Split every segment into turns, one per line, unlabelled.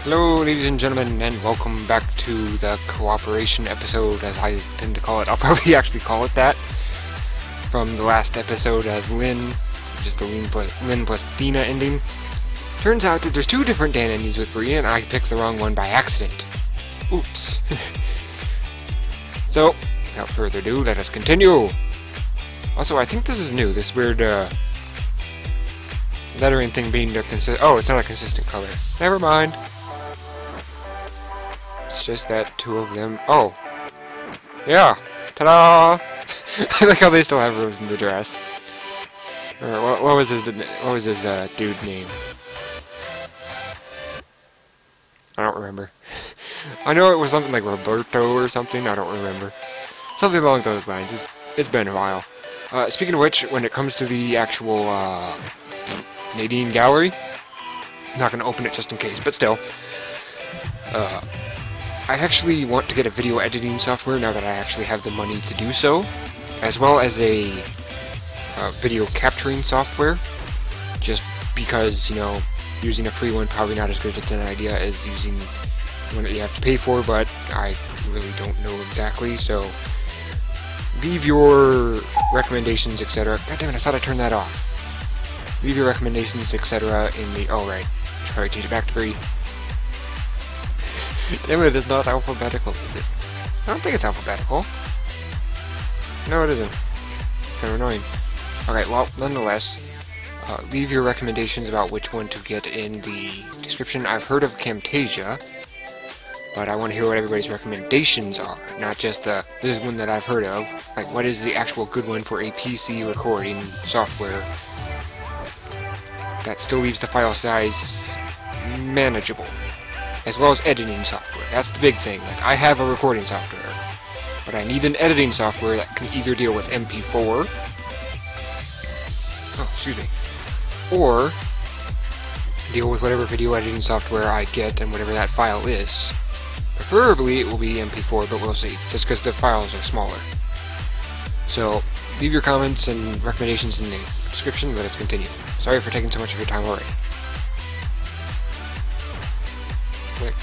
Hello ladies and gentlemen, and welcome back to the cooperation episode, as I tend to call it. I'll probably actually call it that. From the last episode as Lynn, which is the Lynn plus Dina ending. Turns out that there's two different Dan endings with Bri, and I picked the wrong one by accident. Oops. So, without further ado, let us continue. Also, I think this is new, this weird lettering thing being the oh, it's not a consistent color. Never mind. It's just that two of them. Oh, yeah. Ta-da! I like how they still have Rose in the dress. Or what was his dude name? I don't remember. I know it was something like Roberto or something. I don't remember. Something along those lines. It's been a while. Speaking of which, when it comes to the actual Nadine gallery, I'm not going to open it just in case, but still. I actually want to get a video editing software now that I actually have the money to do so, as well as a video capturing software, just because, you know, using a free one probably not as good as an idea as using one that you have to pay for, but I really don't know exactly, so leave your recommendations, etc. God damn it, I thought I turned that off. Leave your recommendations, etc. in the... oh, right. Should probably change it back to Bri. Damn it, it's not alphabetical, is it? I don't think it's alphabetical. No, it isn't. It's kind of annoying. Okay, well, nonetheless, leave your recommendations about which one to get in the description. I've heard of Camtasia, but I want to hear what everybody's recommendations are, not just this is one that I've heard of. Like, what is the actual good one for a PC recording software that still leaves the file size manageable, as well as editing software. That's the big thing. Like, I have a recording software, but I need an editing software that can either deal with MP4, oh, excuse me, or deal with whatever video editing software I get and whatever that file is. Preferably it will be MP4, but we'll see, just because the files are smaller. So, leave your comments and recommendations in the description. Let us continue. Sorry for taking so much of your time already. Wait.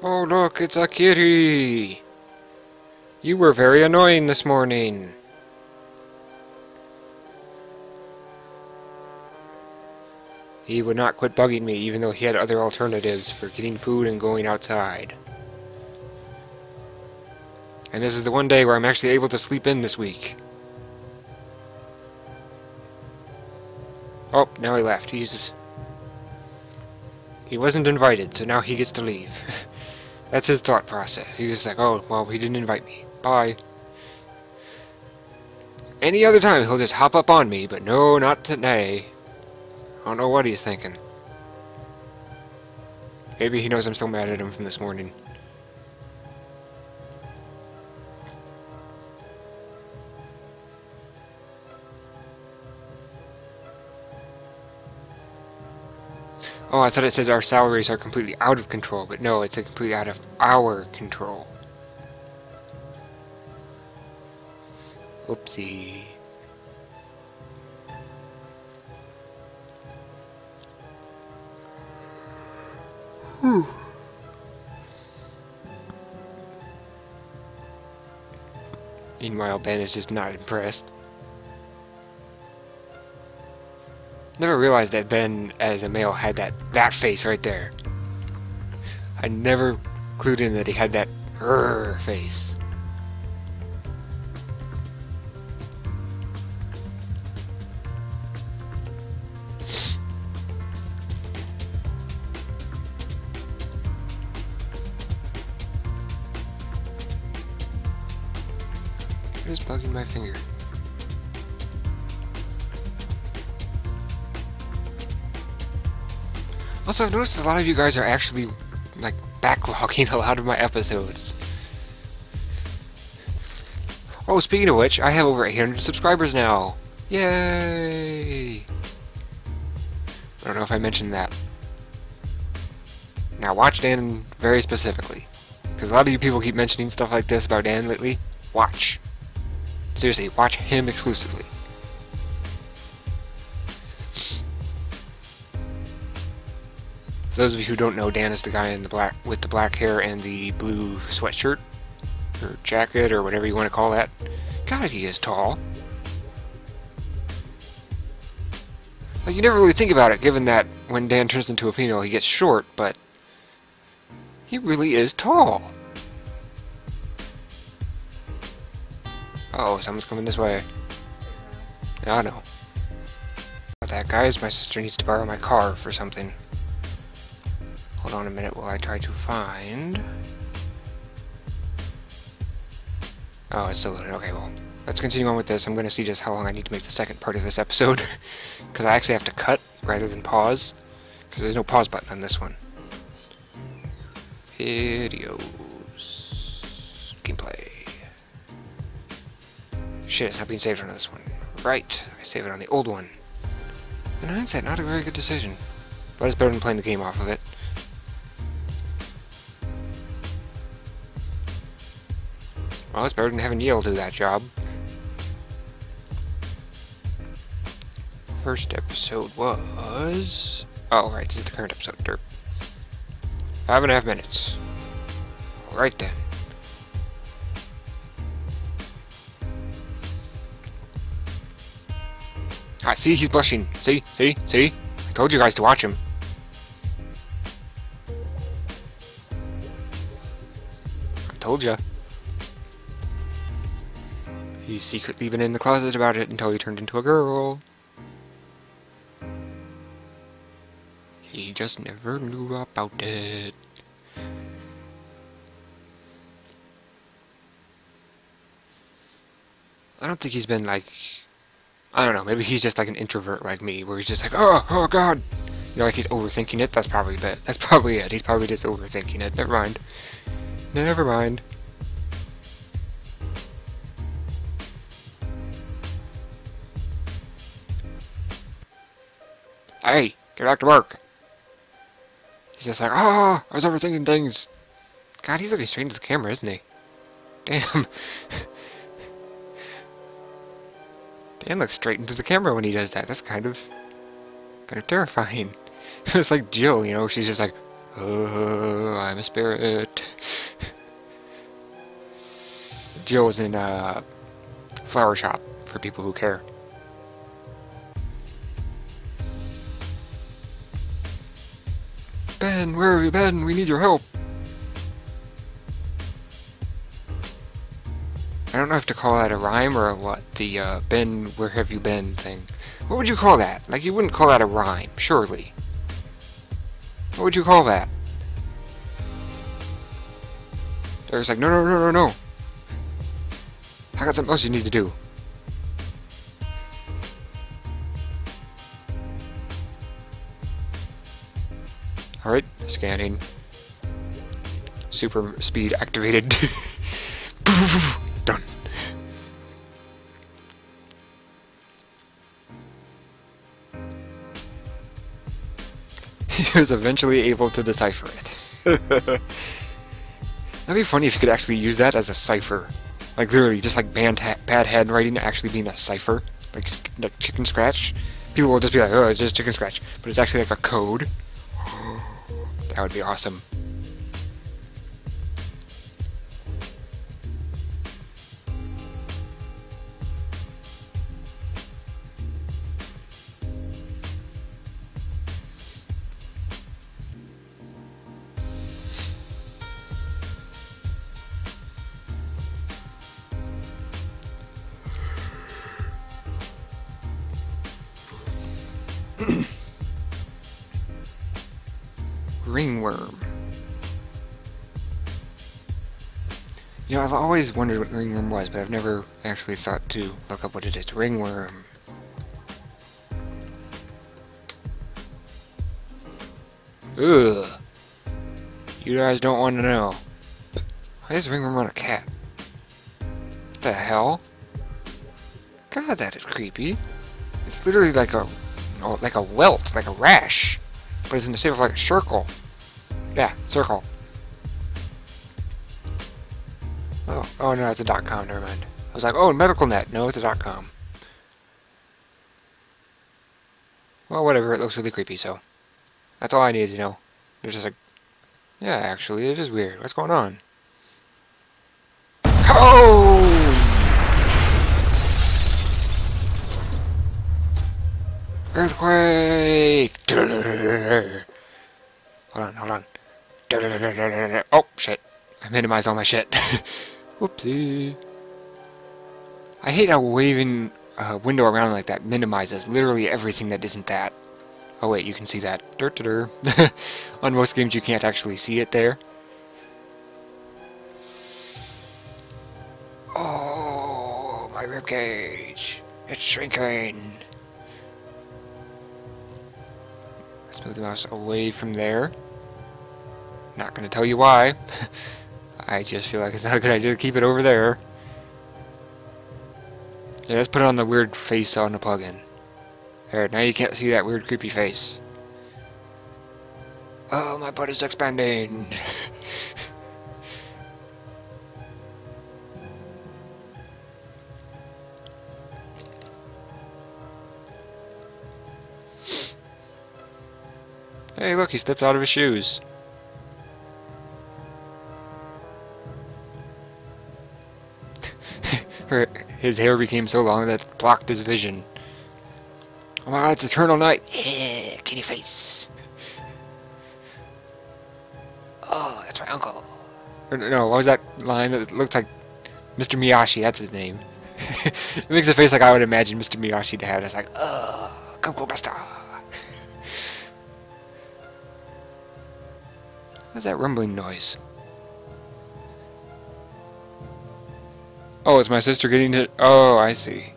Oh look, it's a kitty! You were very annoying this morning. He would not quit bugging me, even though he had other alternatives for getting food and going outside. And this is the one day where I'm actually able to sleep in this week. Oh, now he left. He wasn't invited, so now he gets to leave. That's his thought process. He's just like, oh, well, he didn't invite me. Bye. Any other time, he'll just hop up on me, but no, not today. I don't know what he's thinking. Maybe he knows I'm still mad at him from this morning. Oh, I thought it said our salaries are completely out of control, but no, it's completely out of our control. Oopsie. Whew. Meanwhile, Ben is just not impressed. Never realized that Ben, as a male, had that face right there. I never clued in that he had that face. What is bugging my finger? Also, I've noticed a lot of you guys are actually, like, backlogging a lot of my episodes. Oh, speaking of which, I have over 800 subscribers now! Yay! I don't know if I mentioned that. Now watch Dan very specifically, because a lot of you people keep mentioning stuff like this about Dan lately. Watch. Seriously, watch him exclusively. For those of you who don't know, Dan is the guy in the black with the black hair and the blue sweatshirt or jacket or whatever you want to call that. God, he is tall. Like, you never really think about it, given that when Dan turns into a female, he gets short, but he really is tall. Uh oh, someone's coming this way. I know. That guys, my sister needs to borrow my car for something. Hold on a minute while I try to find... Oh, it's still loading. Okay, well, let's continue on with this. I'm going to see just how long I need to make the second part of this episode. Because I actually have to cut rather than pause. Because there's no pause button on this one. Videos. Gameplay. Shit, it's not being saved on this one. Right, I save it on the old one. In hindsight, not a very good decision. But it's better than playing the game off of it. Well, it's better than having Yale do that job. First episode was... Oh, right, this is the current episode. Derp. 5.5 minutes. Alright then. Ah, see, he's blushing. See? I told you guys to watch him. I told ya. He's secretly been in the closet about it until he turned into a girl. He just never knew about it. I don't think he's been like... I don't know, maybe he's just like an introvert like me, where he's just like, oh god! You know, like he's overthinking it? That's probably it. That's probably it. He's probably just overthinking it. Never mind. Never mind. Hey, get back to work. He's just like, I was overthinking things. God, he's looking straight into the camera, isn't he? Damn. Dan looks straight into the camera when he does that. That's kind of terrifying. It's like Jill, you know, she's just like, oh, I'm a spirit. Jill was in a flower shop, for people who care. Ben, where have you been? We need your help. I don't know if to call that a rhyme or a what. The, Ben, where have you been thing. What would you call that? Like, you wouldn't call that a rhyme, surely. What would you call that? There's like, no. I got something else you need to do. Alright, scanning. Super speed activated. Done. He was eventually able to decipher it. That'd be funny if you could actually use that as a cipher. Like literally, just like bad handwriting actually being a cipher. Like chicken scratch. People will just be like, oh, it's just chicken scratch. But it's actually like a code. That would be awesome. Ringworm. You know, I've always wondered what ringworm was, but I've never actually thought to look up what it is. Ringworm. Ugh. You guys don't want to know. Why is ringworm on a cat? What the hell? God, that is creepy. It's literally like a welt, like a rash, but it's in the shape of like a circle. Yeah, circle. Oh no, it's a .com, never mind. I was like, oh, medical net. No, it's a .com. Well, whatever, it looks really creepy, so that's all I needed to know. There's just like, yeah, actually, it is weird. What's going on? Oh! Earthquake! Hold on. Oh, shit. I minimized all my shit. Whoopsie. I hate how waving a window around like that minimizes literally everything that isn't that. Oh wait, you can see that. On most games you can't actually see it there. Oh, my ribcage. It's shrinking. Let's move the mouse away from there. Not going to tell you why. I just feel like it's not a good idea to keep it over there. Yeah, let's put it on the weird face on the plugin. There, now you can't see that weird creepy face. Oh, my butt is expanding. Hey, look, he stepped out of his shoes. His hair became so long that it blocked his vision. Oh my god, it's eternal night. Yeah, kitty face. Oh, that's my uncle. Or, no, what was that line that looked like Mr. Miyashi? That's his name. It makes a face like I would imagine Mr. Miyashi to have. It's like, oh, Goku Buster. What's that rumbling noise? Oh, it's my sister getting hit. Oh, I see.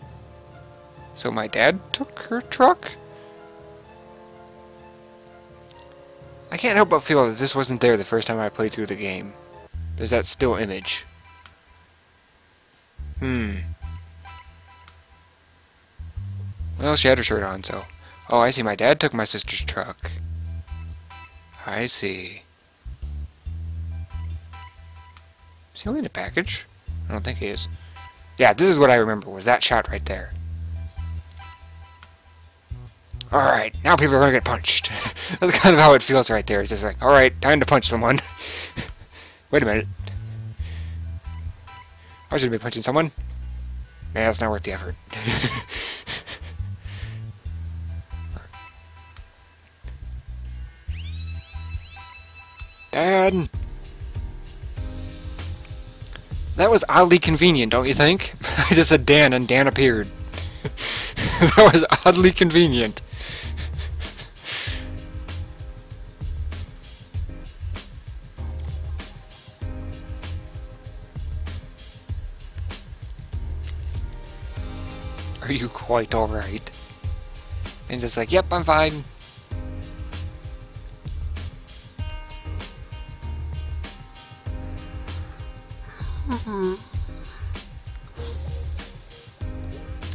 So my dad took her truck? I can't help but feel that this wasn't there the first time I played through the game. There's that still image. Well, she had her shirt on, so... Oh, I see. My dad took my sister's truck. I see. Is he holding a package? I don't think he is. Yeah, this is what I remember, was that shot right there. Alright, now people are gonna get punched. That's kind of how it feels right there. It's just like, alright, time to punch someone. Wait a minute. I should be punching someone. Nah, that's not worth the effort. Dad! That was oddly convenient, don't you think? I just said Dan and Dan appeared. That was oddly convenient. Are you quite alright? And just like, yep, I'm fine.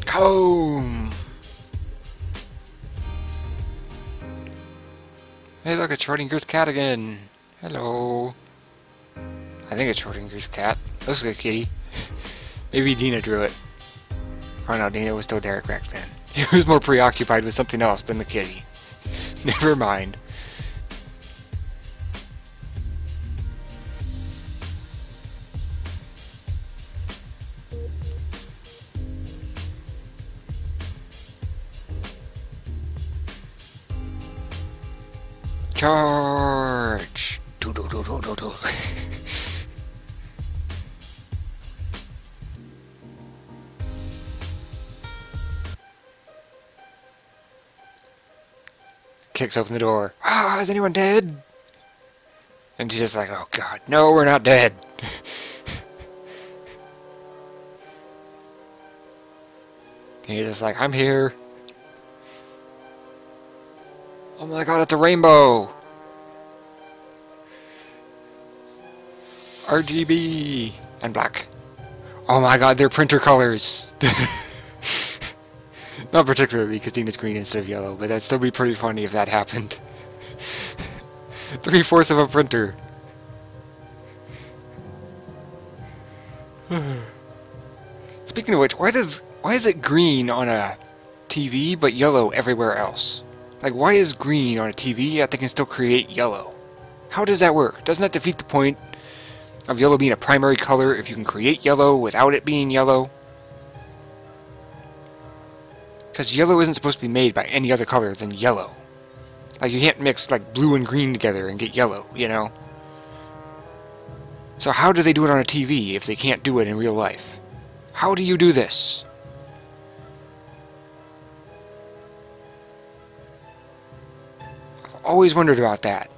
Comb! Hey look, it's Schrodinger's cat again. Hello. I think it's Schrodinger's cat. Looks like a kitty. Maybe Dina drew it. Oh no, Dina was still Derek back then. He was more preoccupied with something else than the kitty. Never mind. Charge! Do do do do do do. Kicks open the door. Ah, is anyone dead? And she's just like, oh god, no, we're not dead. And he's just like, I'm here. Oh my god, it's a rainbow! RGB! And black. Oh my god, they're printer colors! Not particularly, because Dina's green instead of yellow, but that'd still be pretty funny if that happened. 3/4 of a printer. Speaking of which, why is it green on a TV but yellow everywhere else? Like, why is green on a TV yet they can still create yellow? How does that work? Doesn't that defeat the point of yellow being a primary color if you can create yellow without it being yellow? Because yellow isn't supposed to be made by any other color than yellow. Like, you can't mix, like, blue and green together and get yellow, you know? So how do they do it on a TV if they can't do it in real life? How do you do this? I've always wondered about that.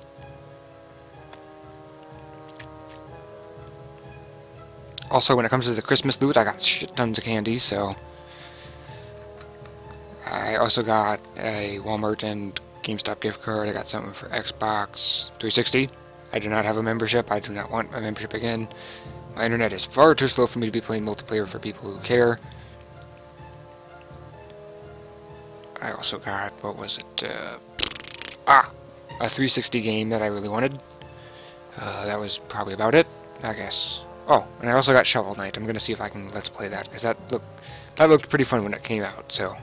Also, when it comes to the Christmas loot, I got shit tons of candy, so... I also got a Walmart and GameStop gift card. I got something for Xbox 360. I do not have a membership. I do not want my membership again. My internet is far too slow for me to be playing multiplayer for people who care. I also got, what was it? A 360 game that I really wanted. That was probably about it, I guess. Oh, and I also got Shovel Knight. I'm going to see if I can let's play that, because that looked pretty fun when it came out, so...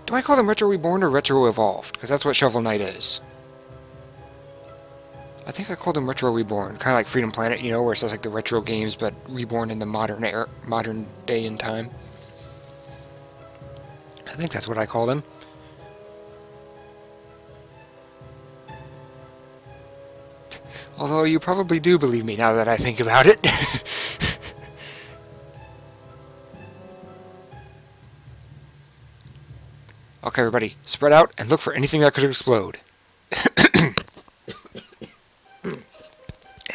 Do I call them Retro Reborn or Retro Evolved? Because that's what Shovel Knight is. I think I called them Retro Reborn, kind of like Freedom Planet, you know, where it says like the retro games, but reborn in the modern day and time. I think that's what I call them. Although you probably do believe me now that I think about it. Okay, everybody, spread out and look for anything that could explode.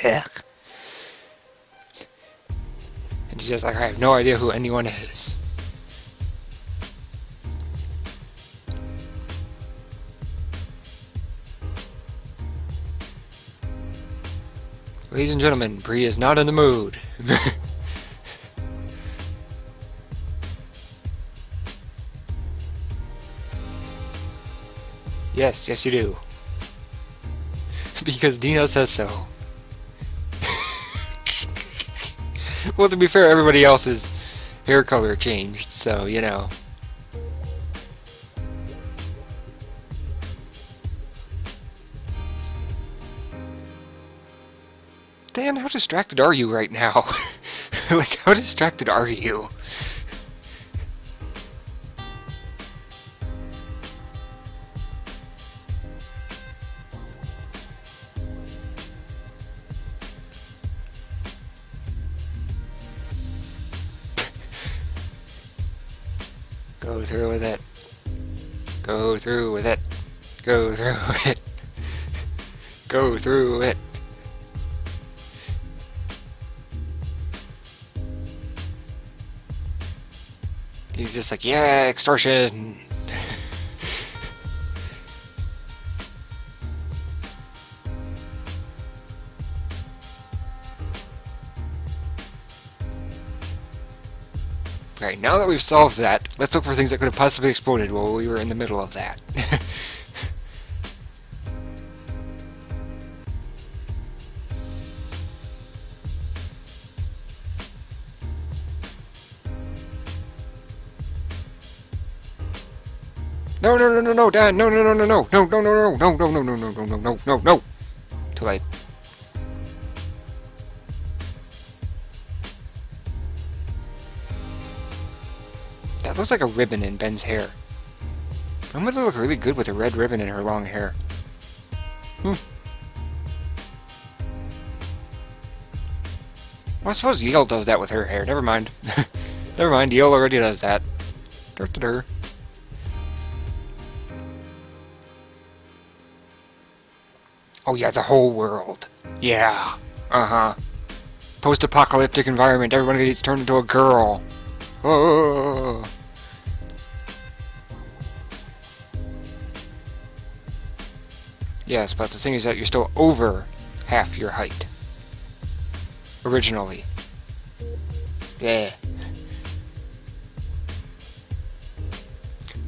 Ugh. And she's just like, I have no idea who anyone is. Ladies and gentlemen, Bri is not in the mood. Yes, yes you do. Because Dina says so. Well, to be fair, everybody else's hair color changed, so, you know. Dan, how distracted are you right now? Like, how distracted are you? Go through with it. Go through with it. Go through with it. Go through it. He's just like, yeah, extortion. Alright, now that we've solved that, let's look for things that could have possibly exploded while we were in the middle of that. No, no, no, no, no, Dan, no, no, no, no, no, no, no, no, no, no, no, no, no, no, no, no, no, no, no. Too late. That looks like a ribbon in Ben's hair. I'm gonna look really good with a red ribbon in her long hair. Well, I suppose Yale does that with her hair. Never mind. Never mind, Yale already does that. Dur-dur-dur. Oh yeah, the whole world. Yeah. Uh-huh. Post-apocalyptic environment, everyone gets turned into a girl. Oh. Yes, but the thing is that you're still over half your height. Originally. Yeah.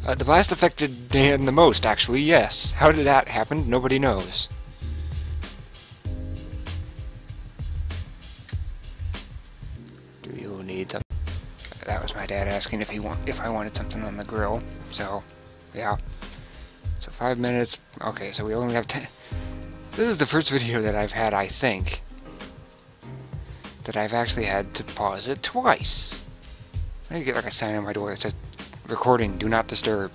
The blast affected Dan the most, actually, yes. How did that happen? Nobody knows. that was my dad asking if I wanted something on the grill. So, yeah. So 5 minutes. Okay, so we only have 10. This is the first video that I've had, I think, that I've actually had to pause it twice. I need to get like a sign on my door that says, recording, do not disturb.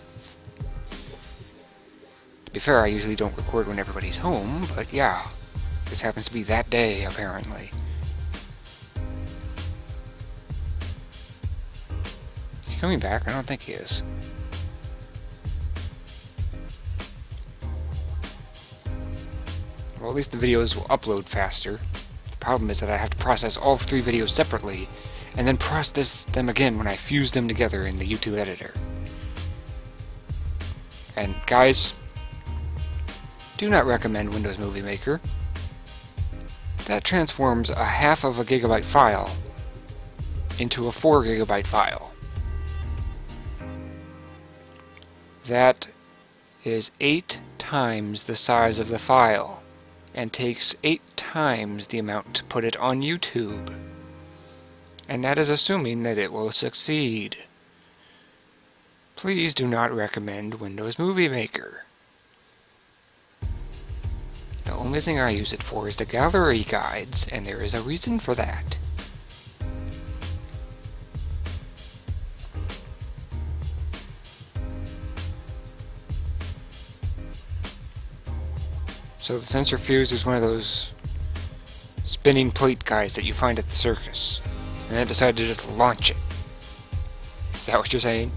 To be fair, I usually don't record when everybody's home, but yeah. This happens to be that day, apparently. Is he coming back? I don't think he is. Well, at least the videos will upload faster. The problem is that I have to process all 3 videos separately, and then process them again when I fuse them together in the YouTube editor. And guys, do not recommend Windows Movie Maker. That transforms a half of a gigabyte file into a 4 gigabyte file. That is 8 times the size of the file, and takes 8 times the amount to put it on YouTube. And that is assuming that it will succeed. Please do not recommend Windows Movie Maker. The only thing I use it for is the gallery guides, and there is a reason for that. So the sensor fuse is one of those spinning plate guys that you find at the circus, and then decided to just launch it. Is that what you're saying?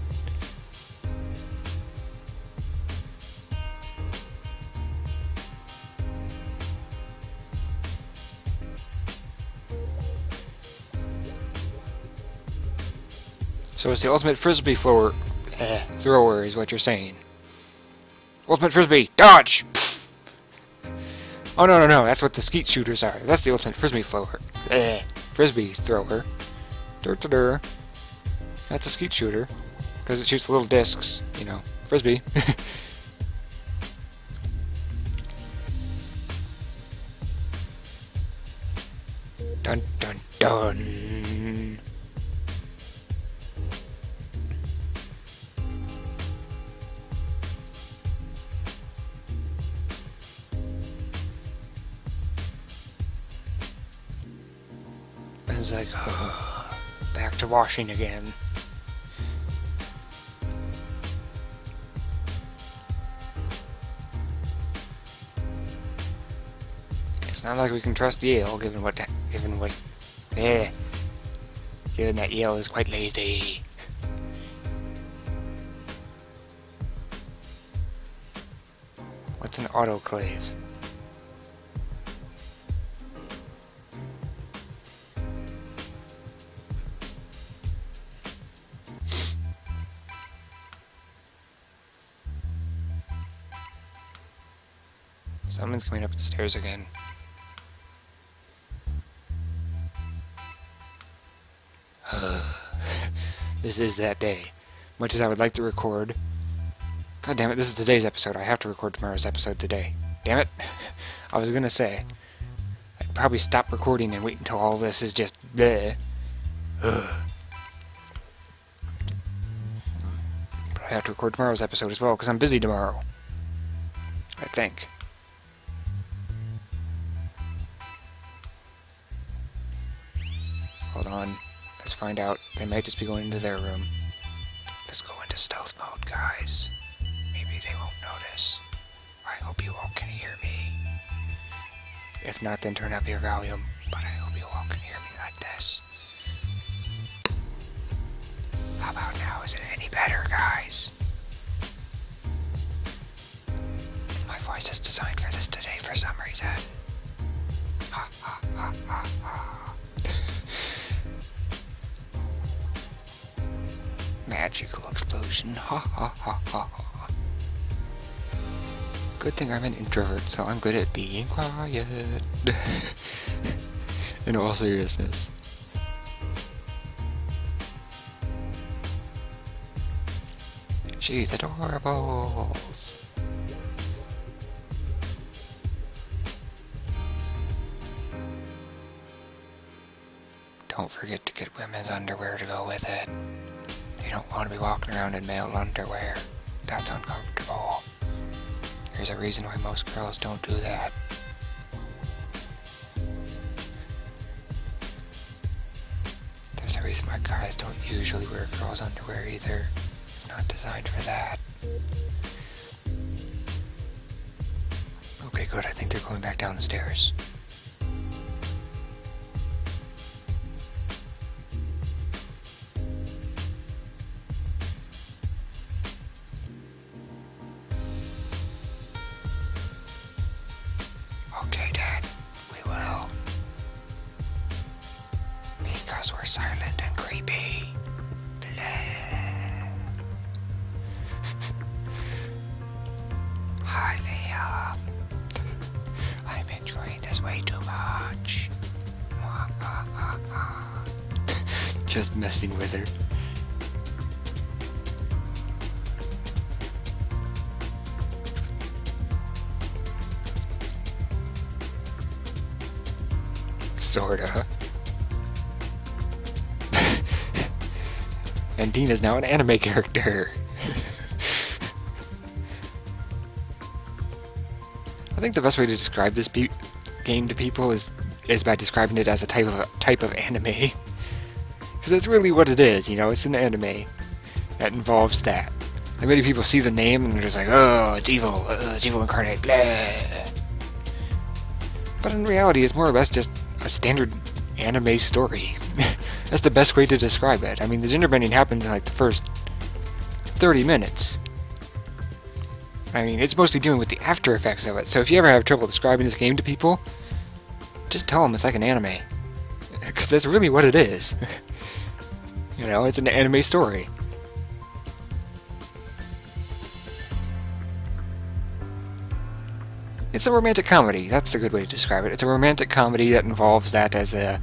So it's the ultimate frisbee thrower is what you're saying. Ultimate frisbee, dodge! Pfft. Oh no, that's what the skeet shooters are. That's the ultimate frisbee thrower. Frisbee thrower. Dur. That's a skeet shooter. Because it shoots little discs, you know. Frisbee. Dun dun dun. It's like, back to washing again. It's not like we can trust Yale, given that Yale is quite lazy. What's an autoclave? Someone's coming up the stairs again. This is that day. Much as I would like to record... God damn it, this is today's episode. I have to record tomorrow's episode today. Damn it. I was gonna say, I'd probably stop recording and wait until all this is just bleh. But I have to record tomorrow's episode as well, because I'm busy tomorrow. I think. Hold on. Let's find out. They might just be going into their room. Let's go into stealth mode, guys. Maybe they won't notice. I hope you all can hear me. If not, then turn up your volume. But I hope you all can hear me like this. How about now? Is it any better, guys? My voice is designed for this today for some reason. Ha ha ha ha ha. Magical explosion. Ha ha ha ha ha. Good thing I'm an introvert, so I'm good at being quiet. In all seriousness. She's adorables. Don't don't forget to get women's underwear to go with it. You don't want to be walking around in male underwear. That's uncomfortable. There's a reason why most girls don't do that. There's a reason why guys don't usually wear girls' underwear either. It's not designed for that. Okay, good. I think they're going back down the stairs. Okay, Dad, we will. Because we're silent and creepy. Blah. Hi, Leah. I'm enjoying this way too much. Just messing with her. Sorta. And Dina's now an anime character. I think the best way to describe this game to people is by describing it as a type of anime. Because that's really what it is, you know, it's an anime that involves that. Like many people see the name and they're just like, oh, it's evil incarnate, blah. But in reality, it's more or less just a standard anime story. That's the best way to describe it. I mean, the gender bending happens in like the first 30 minutes. I mean, it's mostly dealing with the after effects of it, so if you ever have trouble describing this game to people, just tell them it's like an anime. Because that's really what it is. You know, it's an anime story. It's a romantic comedy, that's a good way to describe it. It's a romantic comedy that involves that as a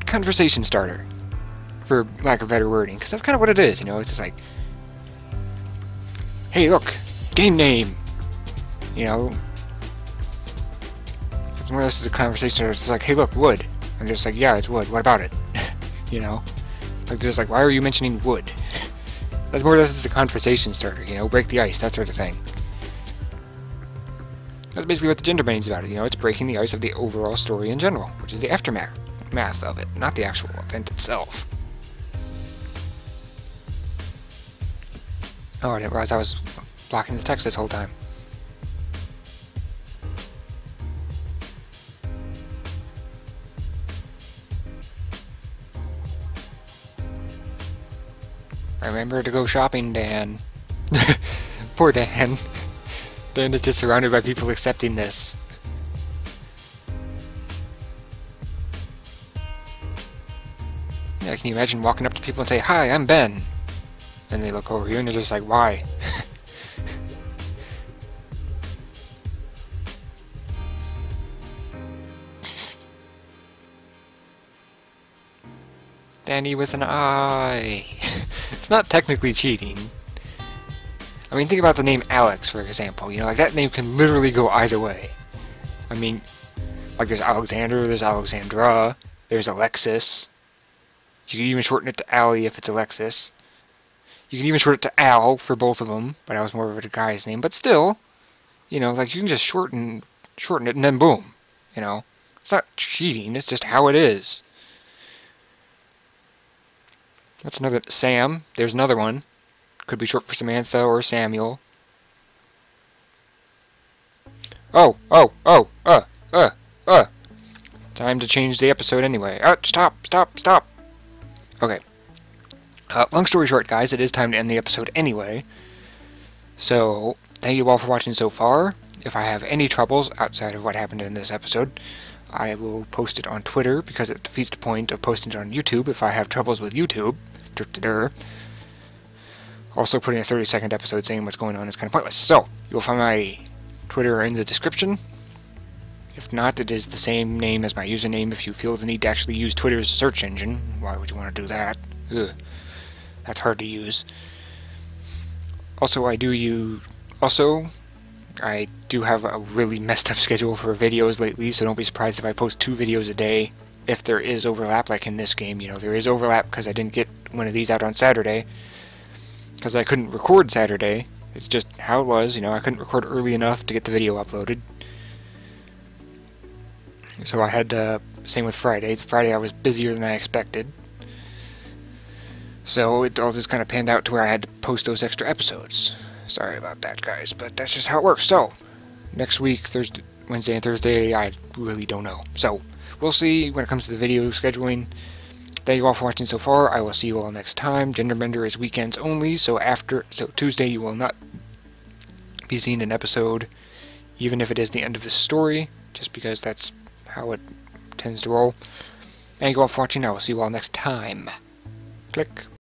conversation starter, for lack of better wording, because that's kind of what it is, you know, it's just like, hey look, game name, you know, it's more or less a conversation starter. It's like, hey look, wood, and they're just like, yeah, it's wood, what about it? You know, like, just like, why are you mentioning wood? That's more or less just a conversation starter, you know, break the ice, that sort of thing. That's basically what the gender bending is about, you know, it's breaking the ice of the overall story in general, which is the aftermath of it, not the actual event itself. Oh, I didn't realize I was blocking the text this whole time. Remember to go shopping, Dan. Poor Dan. Dan is just surrounded by people accepting this. Yeah, can you imagine walking up to people and say, hi, I'm Ben? And they look over you and they're just like, why? Danny with an I. It's not technically cheating. I mean, think about the name Alex, for example. You know, like, that name can literally go either way. I mean, like, there's Alexander, there's Alexandra, there's Alexis. You can even shorten it to Allie if it's Alexis. You can even shorten it to Al for both of them, but I was more of a guy's name. But still, you know, like, you can just shorten it and then boom. You know, it's not cheating, it's just how it is. That's another Sam. There's another one. Could be short for Samantha or Samuel. Time to change the episode anyway. Stop. Okay. Long story short, guys, it is time to end the episode anyway. So, thank you all for watching so far. If I have any troubles outside of what happened in this episode, I will post it on Twitter, because it defeats the point of posting it on YouTube if I have troubles with YouTube. Also, putting a 30-second episode saying what's going on is kind of pointless. So, you'll find my Twitter in the description. If not, it is the same name as my username if you feel the need to actually use Twitter's search engine. Why would you want to do that? Ugh. That's hard to use. Also, I do have a really messed up schedule for videos lately, so don't be surprised if I post 2 videos a day if there is overlap, like in this game. You know, there is overlap because I didn't get one of these out on Saturday, because I couldn't record Saturday. It's just how it was, you know, I couldn't record early enough to get the video uploaded. So I had to, same with Friday. Friday I was busier than I expected. So it all just kind of panned out to where I had to post those extra episodes. Sorry about that, guys, but that's just how it works. So, next week, Wednesday and Thursday, I really don't know. So, we'll see when it comes to the video scheduling. Thank you all for watching so far. I will see you all next time. Genderbender is weekends only, so Tuesday you will not be seeing an episode, even if it is the end of the story, just because that's how it tends to roll. Thank you all for watching. I will see you all next time. Click.